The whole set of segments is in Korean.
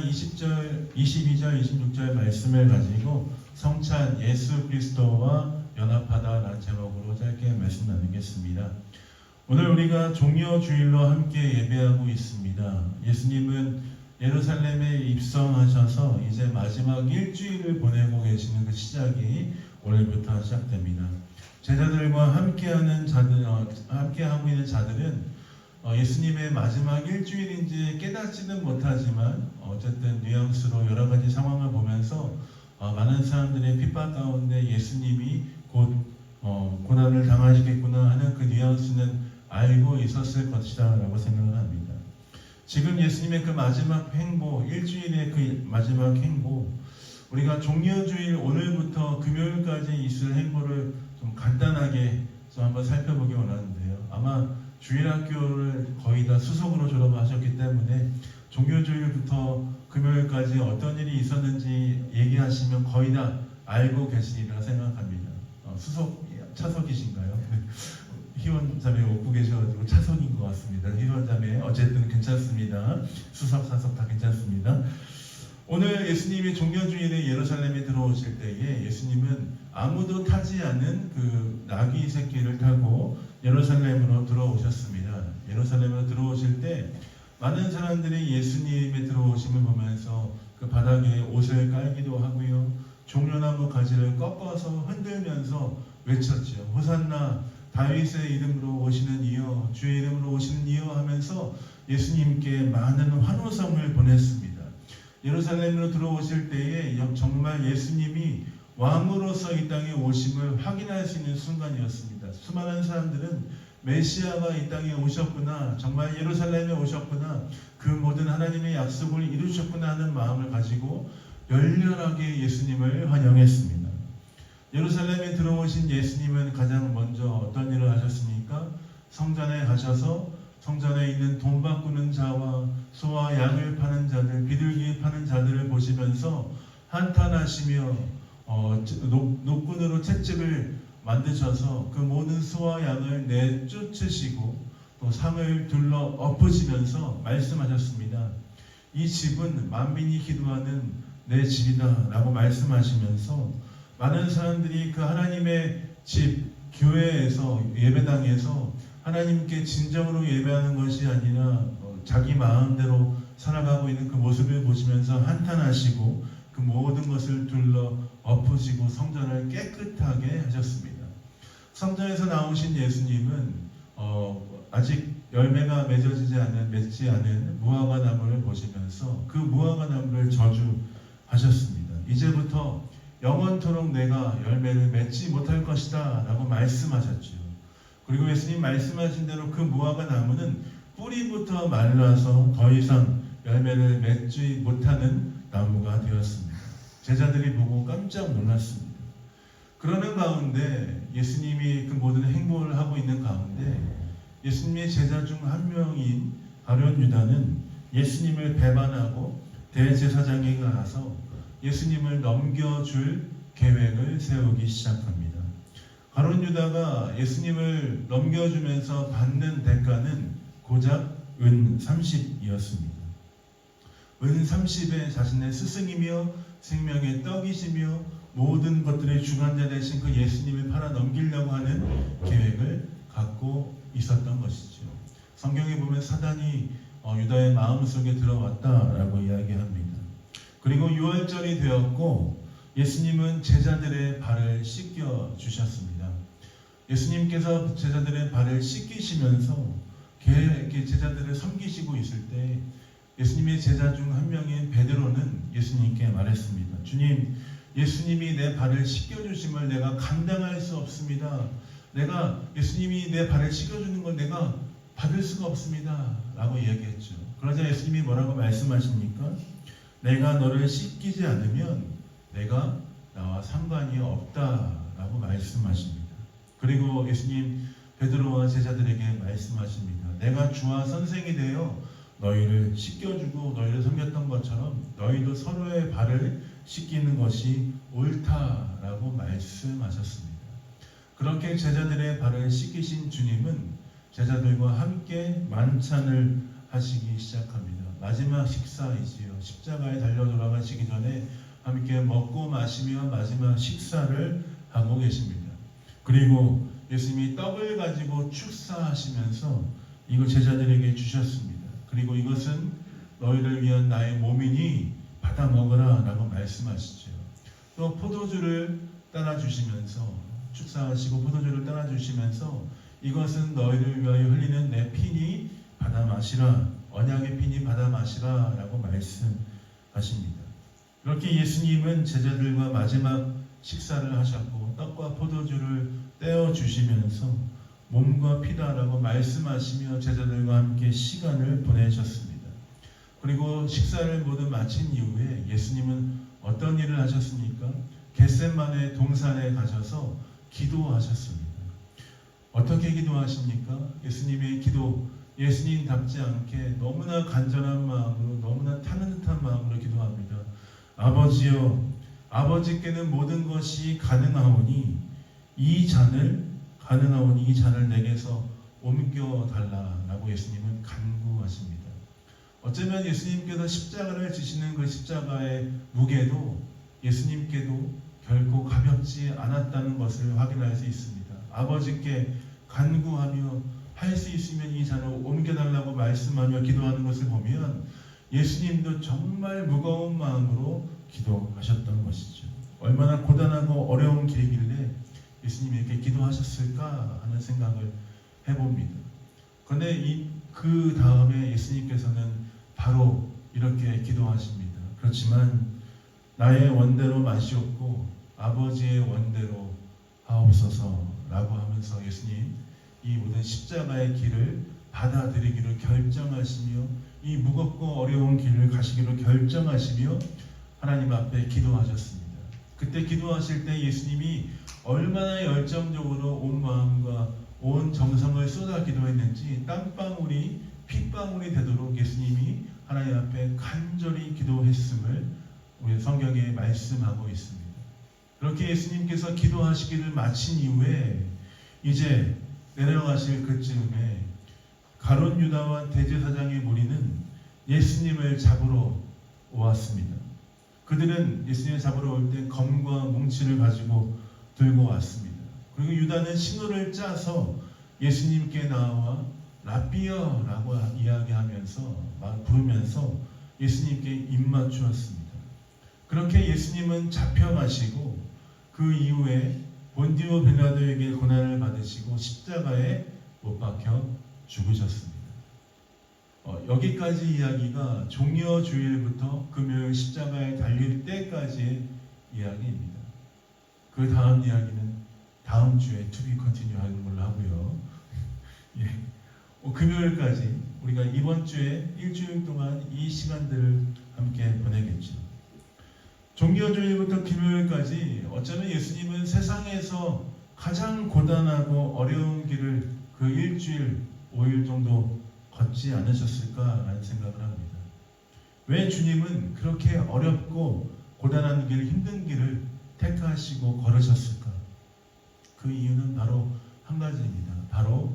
20절, 22절, 26절 말씀을 가지고 성찬 예수 그리스도와 연합하다라는 제목으로 짧게 말씀 나누겠습니다. 오늘 우리가 종려주일로 함께 예배하고 있습니다. 예수님은 예루살렘에 입성하셔서 이제 마지막 일주일을 보내고 계시는 그 시작이 오늘부터 시작됩니다. 제자들과 함께하고 있는 자들은 예수님의 마지막 일주일인지 깨닫지는 못하지만 어쨌든 뉘앙스로 여러 가지 상황을 보면서 많은 사람들의 핍박 가운데 예수님이 곧 고난을 당하시겠구나 하는 그 뉘앙스는 알고 있었을 것이다 라고 생각을 합니다. 지금 예수님의 그 마지막 행보, 일주일의 그 마지막 행보, 우리가 종려주일 오늘부터 금요일까지 있을 행보를 좀 간단하게 좀 한번 살펴보기 원하는데요. 아마 주일학교를 거의 다 수석으로 졸업하셨기 때문에 종교주일부터 금요일까지 어떤 일이 있었는지 얘기하시면 거의 다 알고 계시리라 생각합니다. 수석 차석이신가요? 희원자매 웃고 계셔가지고 차석인 것 같습니다. 희원자매 어쨌든 괜찮습니다. 수석 차석 다 괜찮습니다. 오늘 예수님이 종려주일에 예루살렘에 들어오실 때에 예수님은 아무도 타지 않은 그 나귀 새끼를 타고 예루살렘으로 들어오셨습니다. 예루살렘으로 들어오실 때 많은 사람들이 예수님의 들어오심을 보면서 그 바닥에 옷을 깔기도 하고요. 종려나무 가지를 꺾어서 흔들면서 외쳤죠. 호산나 다윗의 이름으로 오시는 이여, 주의 이름으로 오시는 이여 하면서 예수님께 많은 환호성을 보냈습니다. 예루살렘으로 들어오실 때에 정말 예수님이 왕으로서 이 땅에 오심을 확인할 수 있는 순간이었습니다. 수많은 사람들은 메시아가 이 땅에 오셨구나, 정말 예루살렘에 오셨구나, 그 모든 하나님의 약속을 이루셨구나 하는 마음을 가지고 열렬하게 예수님을 환영했습니다. 예루살렘에 들어오신 예수님은 가장 먼저 어떤 일을 하셨습니까? 성전에 가셔서 성전에 있는 돈 바꾸는 자와 소와 양을 파는 자들, 비둘기 파는 자들을 보시면서 한탄하시며 노끈으로 채찍을 만드셔서 그 모든 소와 양을 내쫓으시고 또 상을 둘러 엎으시면서 말씀하셨습니다. 이 집은 만민이 기도하는 내 집이다 라고 말씀하시면서 많은 사람들이 그 하나님의 집, 교회에서, 예배당에서 하나님께 진정으로 예배하는 것이 아니라 자기 마음대로 살아가고 있는 그 모습을 보시면서 한탄하시고 그 모든 것을 둘러 엎으시고 성전을 깨끗하게 하셨습니다. 성전에서 나오신 예수님은 아직 열매가 맺지 않은 무화과 나무를 보시면서 그 무화과 나무를 저주하셨습니다. 이제부터 영원토록 내가 열매를 맺지 못할 것이다 라고 말씀하셨죠. 그리고 예수님 말씀하신 대로 그 무화과 나무는 뿌리부터 말라서 더 이상 열매를 맺지 못하는 나무가 되었습니다. 제자들이 보고 깜짝 놀랐습니다. 그러는 가운데 예수님이 그 모든 행보를 하고 있는 가운데 예수님의 제자 중 한 명인 가룟 유다는 예수님을 배반하고 대제사장에게 가서 예수님을 넘겨줄 계획을 세우기 시작합니다. 가룟 유다가 예수님을 넘겨주면서 받는 대가는 고작 은 30이었습니다. 은 30에 자신의 스승이며 생명의 떡이시며 모든 것들의 주관자 되신 그 예수님을 팔아 넘기려고 하는 계획을 갖고 있었던 것이죠. 성경에 보면 사단이 유다의 마음속에 들어왔다라고 이야기합니다. 그리고 6월절이 되었고 예수님은 제자들의 발을 씻겨 주셨습니다. 예수님께서 제자들의 발을 씻기시면서 제자들을 섬기시고 있을 때 예수님의 제자 중 한 명인 베드로는 예수님께 말했습니다. 주님, 예수님이 내 발을 씻겨주심을 내가 감당할 수 없습니다. 예수님이 내 발을 씻겨주는 걸 내가 받을 수가 없습니다 라고 이야기했죠. 그러자 예수님이 뭐라고 말씀하십니까? 내가 너를 씻기지 않으면 내가 나와 상관이 없다라고 말씀하십니다. 그리고 예수님 베드로와 제자들에게 말씀하십니다. 내가 주와 선생이 되어 너희를 씻겨주고 너희를 섬겼던 것처럼 너희도 서로의 발을 씻기는 것이 옳다라고 말씀하셨습니다. 그렇게 제자들의 발을 씻기신 주님은 제자들과 함께 만찬을 하시기 시작합니다. 마지막 식사이지요. 십자가에 달려 돌아가시기 전에 함께 먹고 마시며 마지막 식사를 하고 계십니다. 그리고 예수님이 떡을 가지고 축사하시면서 이걸 제자들에게 주셨습니다. 그리고 이것은 너희를 위한 나의 몸이니 받아 먹으라 라고 말씀하시죠. 또 포도주를 따라주시면서 축사하시고 포도주를 따라주시면서 이것은 너희를 위하여 흘리는 내 피니 받아 마시라, 언약의 피니 받아 마시라 라고 말씀하십니다. 그렇게 예수님은 제자들과 마지막 식사를 하셨고 떡과 포도주를 떼어주시면서 몸과 피다라고 말씀하시며 제자들과 함께 시간을 보내셨습니다. 그리고 식사를 모두 마친 이후에 예수님은 어떤 일을 하셨습니까? 겟세마네 동산에 가셔서 기도하셨습니다. 어떻게 기도하십니까? 예수님의 기도, 예수님답지 않게 너무나 간절한 마음으로, 너무나 타는 마음으로 기도합니다. 아버지여, 아버지께는 모든 것이 가능하오니 이 잔을 내게서 옮겨달라라고 예수님은 간구하십니다. 어쩌면 예수님께서 십자가를 지시는 그 십자가의 무게도 예수님께도 결코 가볍지 않았다는 것을 확인할 수 있습니다. 아버지께 간구하며 할 수 있으면 이 잔을 옮겨달라고 말씀하며 기도하는 것을 보면 예수님도 정말 무거운 마음으로 기도하셨던 것이죠. 얼마나 고단하고 어려운 길이길래 예수님이 이렇게 기도하셨을까 하는 생각을 해봅니다. 그런데 그 다음에 예수님께서는 바로 이렇게 기도하십니다. 그렇지만 나의 원대로 마시옵고 아버지의 원대로 하옵소서라고 하면서 예수님 이 모든 십자가의 길을 받아들이기로 결정하시며 이 무겁고 어려운 길을 가시기로 결정하시며 하나님 앞에 기도하셨습니다. 그때 기도하실 때 예수님이 얼마나 열정적으로 온 마음과 온 정성을 쏟아 기도했는지 땀방울이 핏방울이 되도록 예수님이 하나님 앞에 간절히 기도했음을 우리 성경에 말씀하고 있습니다. 그렇게 예수님께서 기도하시기를 마친 이후에 이제 내려가실 그쯤에 가룟 유다와 대제사장의 무리는 예수님을 잡으러 왔습니다. 그들은 예수님을 잡으러 올 때 검과 뭉치를 가지고 들고 왔습니다. 그리고 유다는 신호를 짜서 예수님께 나와 라비어라고 이야기하면서 부르면서 예수님께 입맞추었습니다. 그렇게 예수님은 잡혀가시고 그 이후에 본디오 빌라도에게 고난을 받으시고 십자가에 못 박혀 죽으셨습니다. 여기까지 이야기가 종려 주일부터 금요일 십자가에 달릴 때까지의 이야기입니다. 그 다음 이야기는 다음 주에 to be continue 하는 걸로 하고요. 예. 금요일까지 우리가 이번 주에 일주일 동안 이 시간들을 함께 보내겠죠. 종려주일부터 금요일까지 어쩌면 예수님은 세상에서 가장 고단하고 어려운 길을 그 일주일, 5일 정도 걷지 않으셨을까라는 생각을 합니다. 왜 주님은 그렇게 어렵고 고단한 길, 힘든 길을 택하시고 걸으셨을까? 그 이유는 바로 한 가지입니다. 바로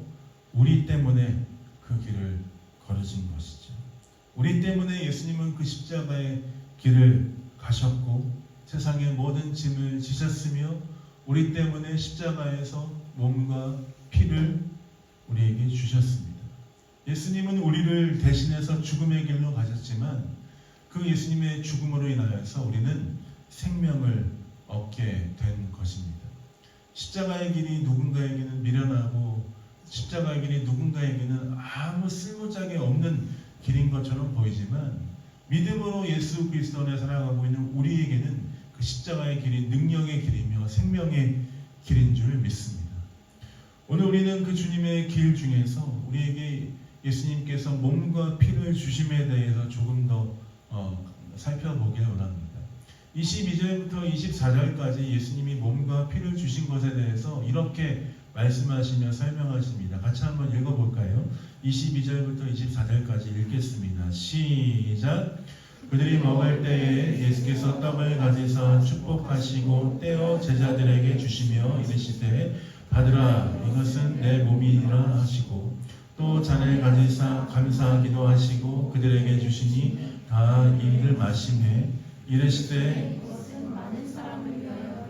우리 때문에 그 길을 걸으신 것이죠. 우리 때문에 예수님은 그 십자가의 길을 가셨고 세상의 모든 짐을 지셨으며 우리 때문에 십자가에서 몸과 피를 우리에게 주셨습니다. 예수님은 우리를 대신해서 죽음의 길로 가셨지만 그 예수님의 죽음으로 인하여서 우리는 생명을 얻게 된 것입니다. 십자가의 길이 누군가에게는 미련하고 십자가의 길이 누군가에게는 아무 쓸모짝이 없는 길인 것처럼 보이지만 믿음으로 예수 그리스도 안에 살아가고 있는 우리에게는 그 십자가의 길이 능력의 길이며 생명의 길인 줄 믿습니다. 오늘 우리는 그 주님의 길 중에서 우리에게 예수님께서 몸과 피를 주심에 대해서 조금 더 살펴보길 원합니다. 22절부터 24절까지 예수님이 몸과 피를 주신 것에 대해서 이렇게 말씀하시며 설명하십니다. 같이 한번 읽어볼까요? 22절부터 24절까지 읽겠습니다. 시작! 그들이 먹을 때에 예수께서 떡을 가지사 축복하시고 떼어 제자들에게 주시며 이르시되 받으라 이것은 내 몸이니라 하시고 또 잔을 가지사 감사하기도 하시고 그들에게 주시니 다 이를 마시매 이르시되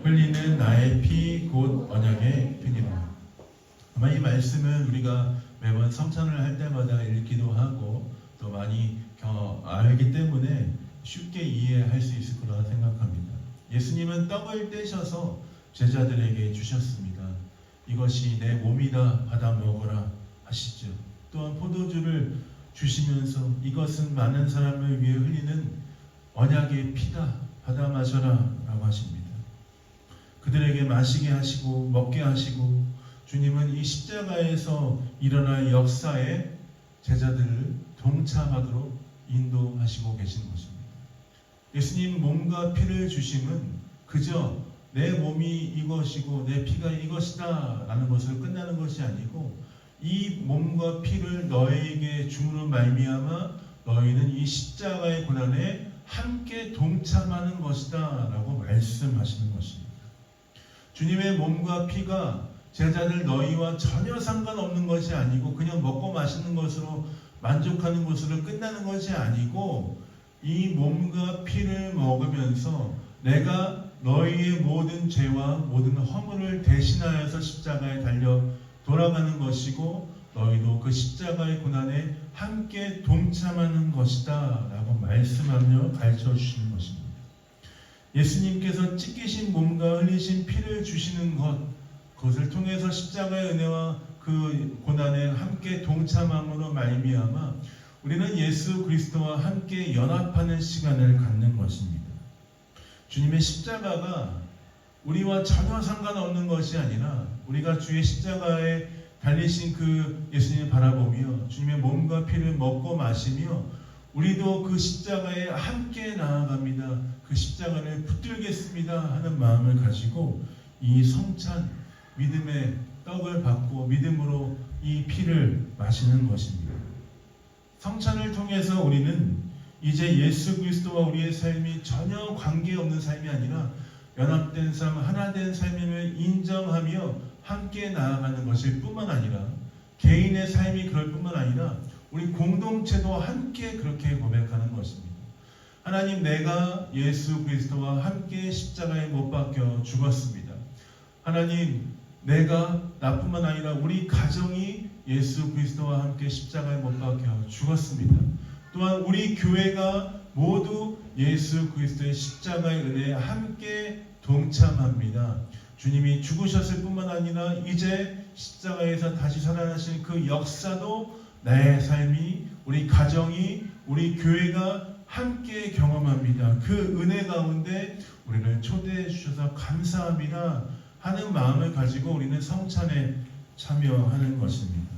흘리는 나의 피 곧 언약의 피니라. 아마 이 말씀은 우리가 매번 성찬을 할 때마다 읽기도 하고 또 많이 알기 때문에 쉽게 이해할 수 있을 거라 생각합니다. 예수님은 떡을 떼셔서 제자들에게 주셨습니다. 이것이 내 몸이다, 받아 먹어라 하시죠. 또한 포도주를 주시면서 이것은 많은 사람을 위해 흘리는 언약의 피다, 받아 마셔라 라고 하십니다. 그들에게 마시게 하시고 먹게 하시고 주님은 이 십자가에서 일어날 역사에 제자들을 동참하도록 인도하시고 계신 것입니다. 예수님 몸과 피를 주심은 그저 내 몸이 이것이고 내 피가 이것이다 라는 것으로 끝나는 것이 아니고 이 몸과 피를 너에게 줌으로 말미암아 너희는 이 십자가의 고난에 함께 동참하는 것이다 라고 말씀하시는 것입니다. 주님의 몸과 피가 제자들 너희와 전혀 상관없는 것이 아니고 그냥 먹고 마시는 것으로 만족하는 것으로 끝나는 것이 아니고 이 몸과 피를 먹으면서 내가 너희의 모든 죄와 모든 허물을 대신하여서 십자가에 달려 돌아가는 것이고 너희도 그 십자가의 고난에 함께 동참하는 것이다 라고 말씀하며 가르쳐 주시는 것입니다. 예수님께서 찢기신 몸과 흘리신 피를 주시는 그것을 통해서 십자가의 은혜와 그 고난에 함께 동참함으로 말미암아 우리는 예수 그리스도와 함께 연합하는 시간을 갖는 것입니다. 주님의 십자가가 우리와 전혀 상관없는 것이 아니라 우리가 주의 십자가에 달리신 그 예수님을 바라보며 주님의 몸과 피를 먹고 마시며 우리도 그 십자가에 함께 나아갑니다. 그 십자가를 붙들겠습니다 하는 마음을 가지고 이 성찬 믿음의 떡을 받고 믿음으로 이 피를 마시는 것입니다. 성찬을 통해서 우리는 이제 예수 그리스도와 우리의 삶이 전혀 관계없는 삶이 아니라 연합된 삶, 하나된 삶임을 인정하며 함께 나아가는 것일 뿐만 아니라 개인의 삶이 그럴 뿐만 아니라 우리 공동체도 함께 그렇게 고백하는 것입니다. 하나님, 내가 예수 그리스도와 함께 십자가에 못 박혀 죽었습니다. 하나님, 내가 나뿐만 아니라 우리 가정이 예수 그리스도와 함께 십자가에 못 박혀 죽었습니다. 또한 우리 교회가 모두 예수 그리스도의 십자가의 은혜에 함께 동참합니다. 주님이 죽으셨을 뿐만 아니라 이제 십자가에서 다시 살아나신 그 역사도 나의 삶이, 우리 가정이, 우리 교회가 함께 경험합니다. 그 은혜 가운데 우리를 초대해 주셔서 감사합니다 하는 마음을 가지고 우리는 성찬에 참여하는 것입니다.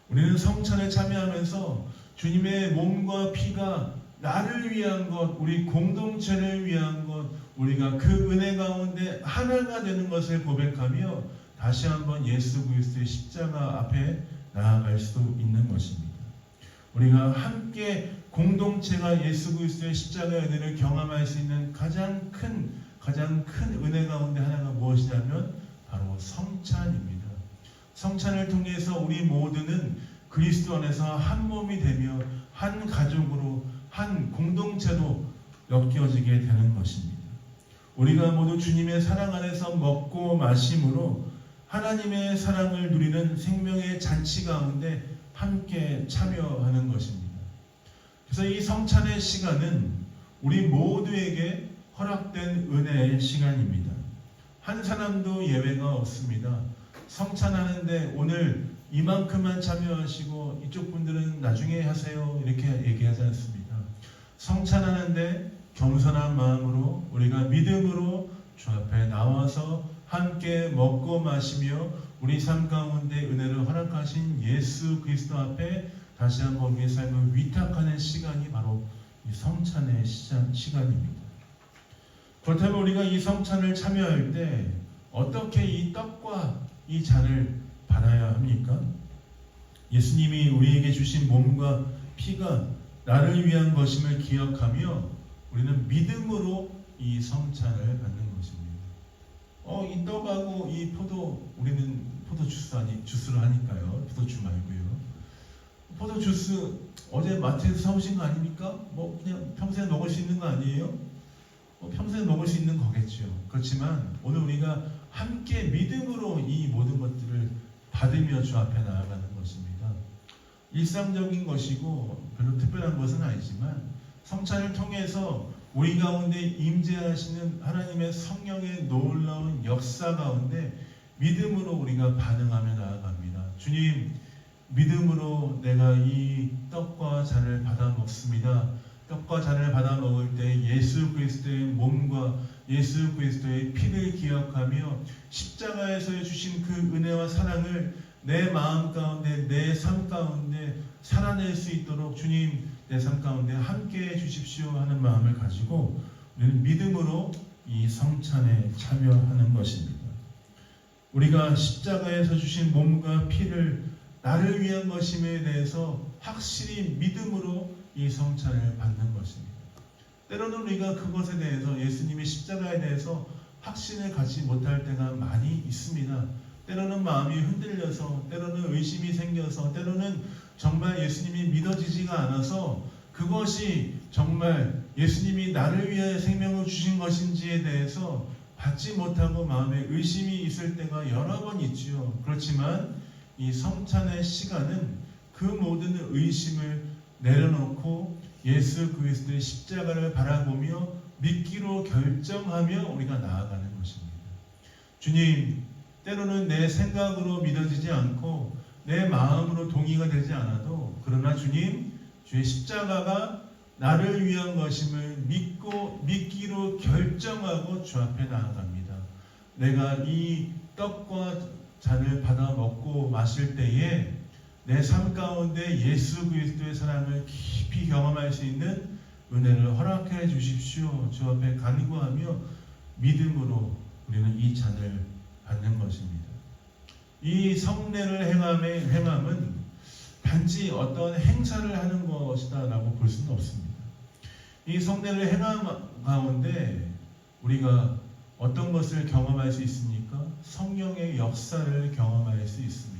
우리는 성찬에 참여하면서 주님의 몸과 피가 나를 위한 것, 우리 공동체를 위한 것, 우리가 그 은혜 가운데 하나가 되는 것을 고백하며 다시 한번 예수 그리스도의 십자가 앞에 나아갈 수 있는 것입니다. 우리가 함께 공동체가 예수 그리스도의 십자가의 은혜를 경험할 수 있는 가장 큰 은혜 가운데 하나가 무엇이냐면 바로 성찬입니다. 성찬을 통해서 우리 모두는 그리스도 안에서 한 몸이 되며 한 가족으로 한 공동체로 엮여지게 되는 것입니다. 우리가 모두 주님의 사랑 안에서 먹고 마심으로 하나님의 사랑을 누리는 생명의 잔치 가운데 함께 참여하는 것입니다. 그래서 이 성찬의 시간은 우리 모두에게 허락된 은혜의 시간입니다. 한 사람도 예외가 없습니다. 성찬하는데 오늘 이만큼만 참여하시고 이쪽 분들은 나중에 하세요 이렇게 얘기하지 않습니다. 성찬하는데 겸손한 마음으로 우리가 믿음으로 주 앞에 나와서 함께 먹고 마시며 우리 삶 가운데 은혜를 허락하신 예수 그리스도 앞에 다시 한번 우리의 삶을 위탁하는 시간이 바로 이 성찬의 시간입니다. 그렇다면 우리가 이 성찬을 참여할 때 어떻게 이 떡과 이 잔을 받아야 합니까? 예수님이 우리에게 주신 몸과 피가 나를 위한 것임을 기억하며 우리는 믿음으로 이 성찬을 받는 것입니다. 이 떡하고 이 포도, 우리는 포도 주스로 하니까요. 포도주 말고요. 포도 주스 어제 마트에서 사오신 거 아닙니까? 뭐 그냥 평생 먹을 수 있는 거 아니에요? 평생 먹을 수 있는 거겠죠. 그렇지만 오늘 우리가 함께 믿음으로 이 모든 것들을 받으며 주 앞에 나아가는 것입니다. 일상적인 것이고 별로 특별한 것은 아니지만 성찬을 통해서 우리 가운데 임재하시는 하나님의 성령의 놀라운 역사 가운데 믿음으로 우리가 반응하며 나아갑니다. 주님, 믿음으로 내가 이 떡과 잔을 받아 먹습니다. 떡과 잔을 받아 먹을 때 예수 그리스도의 몸과 예수 그리스도의 피를 기억하며 십자가에서 주신 그 은혜와 사랑을 내 마음 가운데 내 삶 가운데 살아낼 수 있도록 주님 내 삶 가운데 함께해 주십시오 하는 마음을 가지고 우리는 믿음으로 이 성찬에 참여하는 것입니다. 우리가 십자가에서 주신 몸과 피를 나를 위한 것임에 대해서 확실히 믿음으로 이 성찬을 받는 것입니다. 때로는 우리가 그것에 대해서 예수님의 십자가에 대해서 확신을 갖지 못할 때가 많이 있습니다. 때로는 마음이 흔들려서, 때로는 의심이 생겨서, 때로는 정말 예수님이 믿어지지가 않아서 그것이 정말 예수님이 나를 위하여 생명을 주신 것인지에 대해서 받지 못하고 마음에 의심이 있을 때가 여러 번 있지요. 그렇지만 이 성찬의 시간은 그 모든 의심을 내려놓고 예수 그리스도의 십자가를 바라보며 믿기로 결정하며 우리가 나아가는 것입니다. 주님, 때로는 내 생각으로 믿어지지 않고 내 마음으로 동의가 되지 않아도 그러나 주님, 주의 십자가가 나를 위한 것임을 믿기로 결정하고 주 앞에 나아갑니다. 내가 이 떡과 잔을 받아 먹고 마실 때에 내 삶 가운데 예수 그리스도의 사랑을 깊이 경험할 수 있는 은혜를 허락해 주십시오. 주 앞에 간구하며 믿음으로 우리는 이 잔을 받는 것입니다. 이 성례를 행함은 단지 어떤 행사를 하는 것이다 라고 볼 수는 없습니다. 이 성례를 행함 가운데 우리가 어떤 것을 경험할 수 있습니까? 성령의 역사를 경험할 수 있습니다.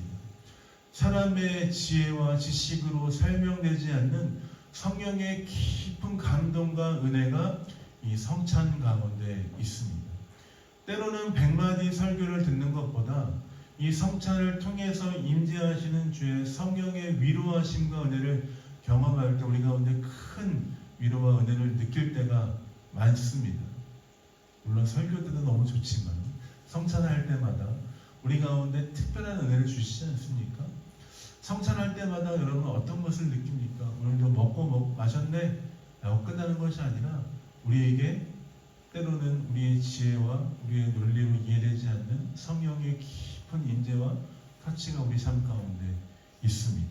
사람의 지혜와 지식으로 설명되지 않는 성령의 깊은 감동과 은혜가 이 성찬 가운데 있습니다. 때로는 100마디 설교를 듣는 것보다 이 성찬을 통해서 임재하시는 주의 성령의 위로하심과 은혜를 경험할 때 우리 가운데 큰 위로와 은혜를 느낄 때가 많습니다. 물론 설교들은 너무 좋지만 성찬할 때마다 우리 가운데 특별한 은혜를 주시지 않습니까? 성찬할 때마다 여러분 어떤 것을 느낍니까? 오늘도 먹고 마셨네 라고 끝나는 것이 아니라 우리에게 때로는 우리의 지혜와 우리의 논리로 이해되지 않는 성령의 깊은 인재와 터치가 우리 삶 가운데 있습니다.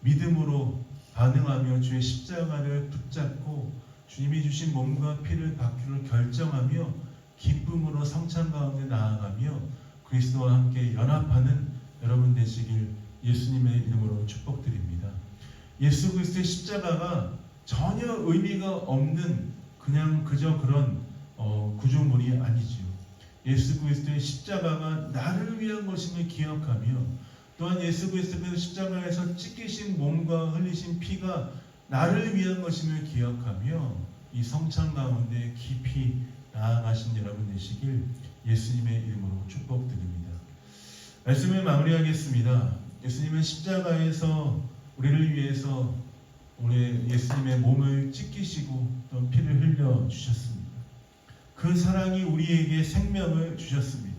믿음으로 반응하며 주의 십자가를 붙잡고 주님이 주신 몸과 피를 받기로 결정하며 기쁨으로 성찬 가운데 나아가며 그리스도와 함께 연합하는 여러분 되시길 예수님의 이름으로 축복드립니다. 예수 그리스도의 십자가가 전혀 의미가 없는 그저 그런 구조물이 아니지요. 예수 그리스도의 십자가가 나를 위한 것임을 기억하며 또한 예수 그리스도의 십자가에서 찢기신 몸과 흘리신 피가 나를 위한 것임을 기억하며 이 성찬 가운데 깊이 나아가신 여러분 되시길 예수님의 이름으로 축복드립니다. 말씀을 마무리하겠습니다. 예수님은 십자가에서 우리를 위해서 우리 예수님의 몸을 찢기시고 또 피를 흘려 주셨습니다. 그 사랑이 우리에게 생명을 주셨습니다.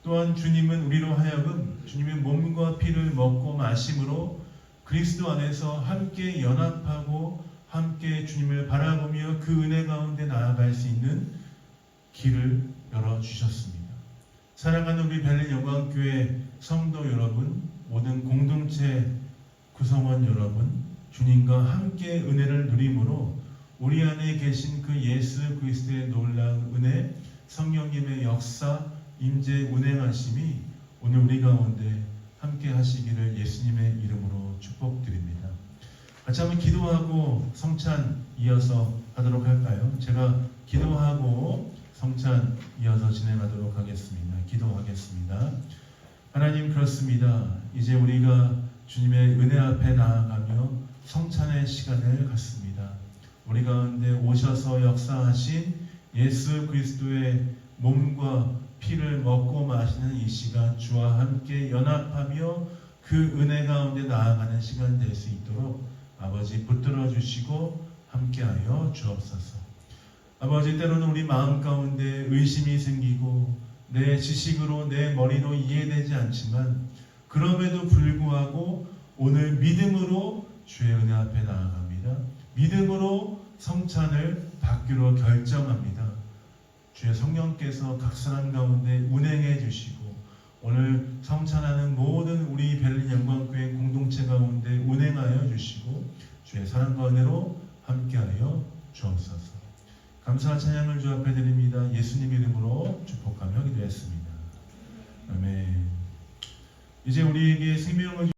또한 주님은 우리로 하여금 주님의 몸과 피를 먹고 마심으로 그리스도 안에서 함께 연합하고 함께 주님을 바라보며 그 은혜 가운데 나아갈 수 있는 길을 열어주셨습니다. 사랑하는 우리 벨린 영광교회 성도 여러분, 모든 공동체 구성원 여러분, 주님과 함께 은혜를 누림으로 우리 안에 계신 그 예수 그리스도의 놀라운 은혜, 성령님의 역사, 임재 운행하심이 오늘 우리 가운데 함께 하시기를 예수님의 이름으로 축복드립니다. 같이 한번 기도하고 성찬 이어서 하도록 할까요? 제가 기도하고 성찬 이어서 진행하도록 하겠습니다. 기도하겠습니다. 하나님, 그렇습니다. 이제 우리가 주님의 은혜 앞에 나아가며 성찬의 시간을 갖습니다. 우리 가운데 오셔서 역사하신 예수 그리스도의 몸과 피를 먹고 마시는 이 시간 주와 함께 연합하며 그 은혜 가운데 나아가는 시간 될 수 있도록 아버지 붙들어 주시고 함께하여 주옵소서. 아버지, 때로는 우리 마음 가운데 의심이 생기고 내 지식으로 내 머리로 이해되지 않지만 그럼에도 불구하고 오늘 믿음으로 주의 은혜 앞에 나아갑니다. 믿음으로 성찬을 받기로 결정합니다. 주의 성령께서 각 사람 가운데 운행해 주시고 오늘 성찬하는 모든 우리 베를린 영광교회 공동체 가운데 운행하여 주시고 주의 사랑과 은혜로 함께하여 주옵소서. 감사와 찬양을 주 앞에 드립니다. 예수님 이름으로 축복하며 기도했습니다. 아멘. 이제 우리에게 생명을